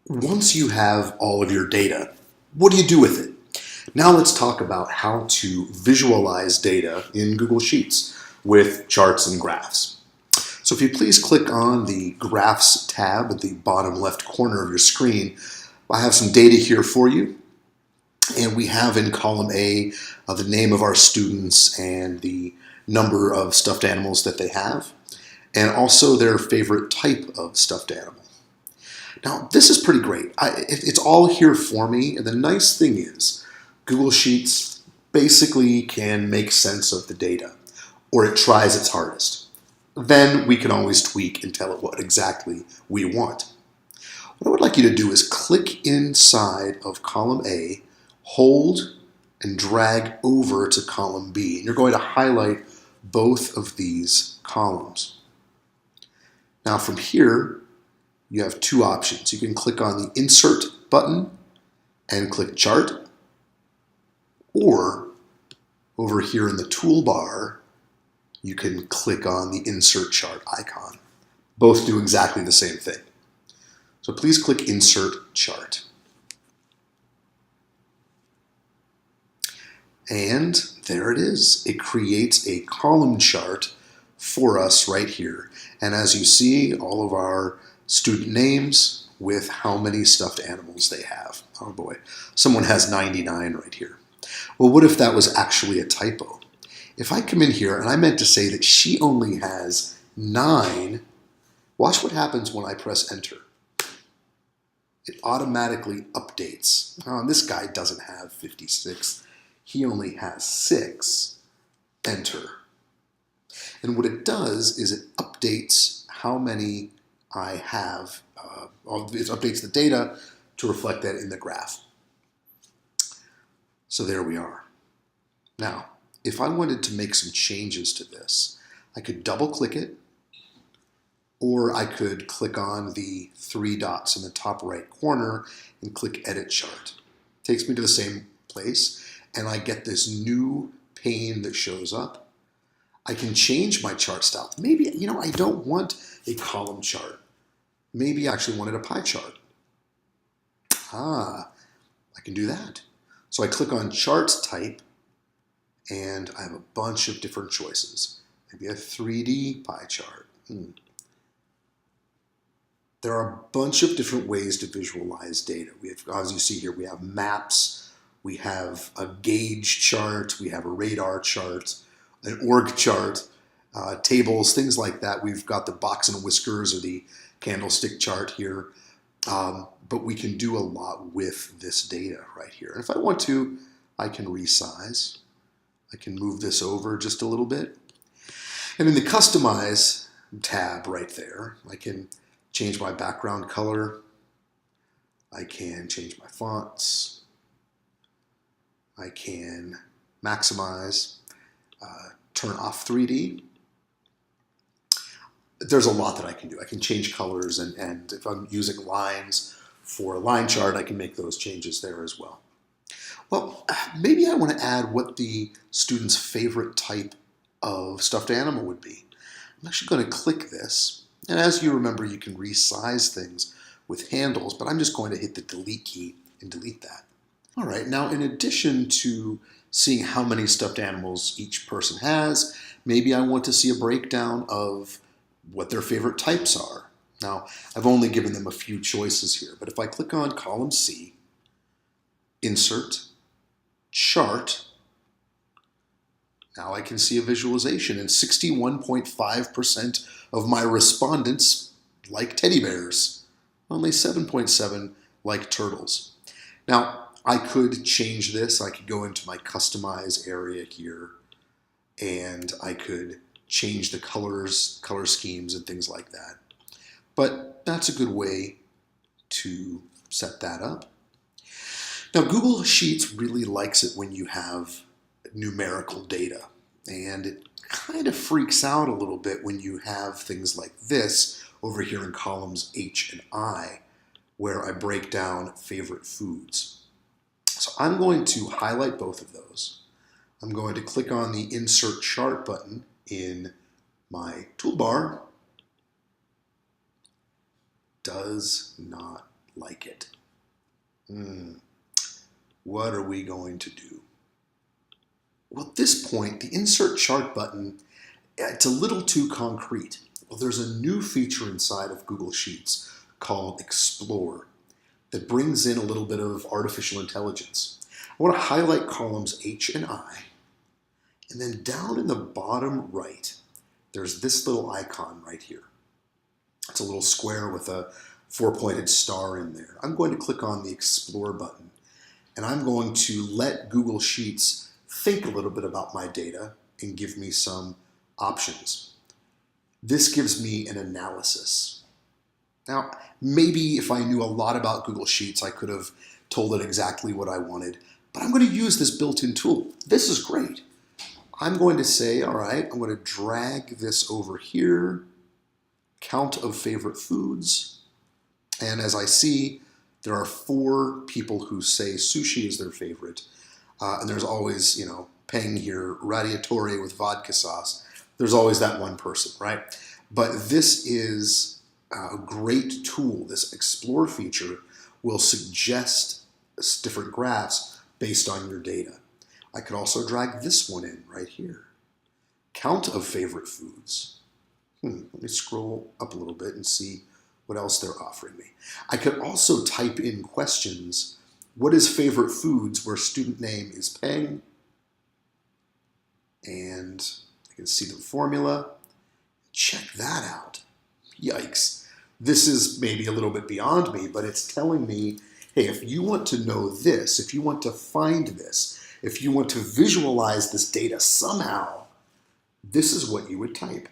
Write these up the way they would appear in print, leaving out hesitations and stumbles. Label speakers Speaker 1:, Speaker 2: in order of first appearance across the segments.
Speaker 1: Once you have all of your data, what do you do with it? Now let's talk about how to visualize data in Google Sheets with charts and graphs. So if you please click on the Graphs tab at the bottom left corner of your screen, I have some data here for you. And we have in column A the name of our students and the number of stuffed animals that they have, and also their favorite type of stuffed animal. Now, this is pretty great. It's all here for me, and the nice thing is Google Sheets basically can make sense of the data, or it tries its hardest. Then we can always tweak and tell it what exactly we want. What I would like you to do is click inside of column A, hold and drag over to column B, and you're going to highlight both of these columns. Now from here, you have two options. You can click on the Insert button and click Chart, or over here in the toolbar, you can click on the Insert Chart icon. Both do exactly the same thing. So please click Insert Chart. And there it is. It creates a column chart for us right here. And as you see, all of our student names with how many stuffed animals they have. Oh boy, someone has 99 right here. Well, what if that was actually a typo? If I come in here and I meant to say that she only has 9, watch what happens when I press enter. It automatically updates. Oh, and this guy doesn't have 56. He only has 6. Enter. And what it does is it updates how many I have. It updates the data to reflect that in the graph. So there we are. Now, if I wanted to make some changes to this, I could double click it, or I could click on the 3 dots in the top right corner and click Edit Chart. It takes me to the same place, and I get this new pane that shows up. I can change my chart style. Maybe, I don't want a column chart. Maybe I actually wanted a pie chart. I can do that. So I click on Chart Type, and I have a bunch of different choices. Maybe a 3D pie chart. There are a bunch of different ways to visualize data. We have, as you see here, we have maps, we have a gauge chart, we have a radar chart, an org chart, tables, things like that. We've got the box and whiskers or the candlestick chart here. But we can do a lot with this data right here. And if I want to, I can resize. I can move this over just a little bit. And in the Customize tab right there, I can change my background color. I can change my fonts. I can maximize, turn off 3D. There's a lot that I can do. I can change colors, and if I'm using lines for a line chart, I can make those changes there as well. Well, maybe I want to add what the student's favorite type of stuffed animal would be. I'm actually going to click this, and as you remember, you can resize things with handles, but I'm just going to hit the delete key and delete that. All right, now in addition to seeing how many stuffed animals each person has, maybe I want to see a breakdown of what their favorite types are. Now, I've only given them a few choices here, but if I click on column C, Insert, Chart, now I can see a visualization, and 61.5% of my respondents like teddy bears. Only 7.7 like turtles. Now, I could change this. I could go into my Customize area here, and I could change the colors, color schemes, and things like that. But that's a good way to set that up. Now, Google Sheets really likes it when you have numerical data, and it kind of freaks out a little bit when you have things like this over here in columns H and I, where I break down favorite foods. So I'm going to highlight both of those. I'm going to click on the Insert Chart button in my toolbar. Does not like it. What are we going to do? Well, at this point, the Insert Chart button, it's a little too concrete. Well, there's a new feature inside of Google Sheets called Explore that brings in a little bit of artificial intelligence. I want to highlight columns H and I, and then down in the bottom right, there's this little icon right here. It's a little square with a four-pointed star in there. I'm going to click on the Explore button, and I'm going to let Google Sheets think a little bit about my data and give me some options. This gives me an analysis. Now, maybe if I knew a lot about Google Sheets, I could have told it exactly what I wanted, but I'm going to use this built-in tool. This is great. I'm going to say, all right, I'm going to drag this over here, count of favorite foods, and as I see, there are 4 people who say sushi is their favorite, and there's always, peng here, radiatori with vodka sauce. There's always that one person, right? But this is a great tool. This Explore feature will suggest different graphs based on your data. I could also drag this one in right here. Count of favorite foods. Let me scroll up a little bit and see what else they're offering me. I could also type in questions. What is favorite foods where student name is Peng? And I can see the formula. Check that out. Yikes. This is maybe a little bit beyond me, but it's telling me, hey, if you want to know this, if you want to find this, if you want to visualize this data somehow, this is what you would type.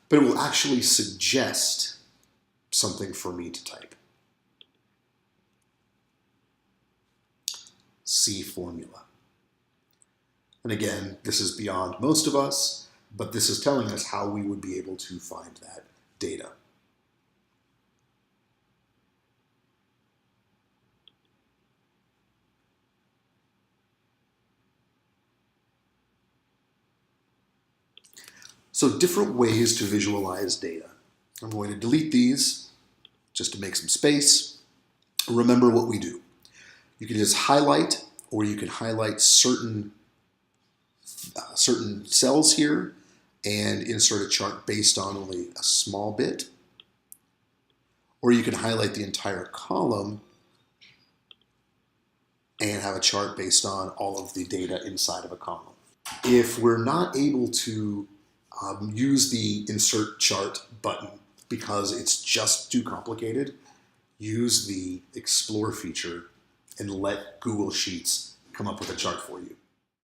Speaker 1: But it will actually suggest something for me to type. C formula. And again, this is beyond most of us, but this is telling us how we would be able to find that data. So different ways to visualize data. I'm going to delete these just to make some space. Remember what we do. You can just highlight, or you can highlight certain cells here and insert a chart based on only a small bit. Or you can highlight the entire column and have a chart based on all of the data inside of a column. If we're not able to use the Insert Chart button because it's just too complicated, use the Explore feature and let Google Sheets come up with a chart for you.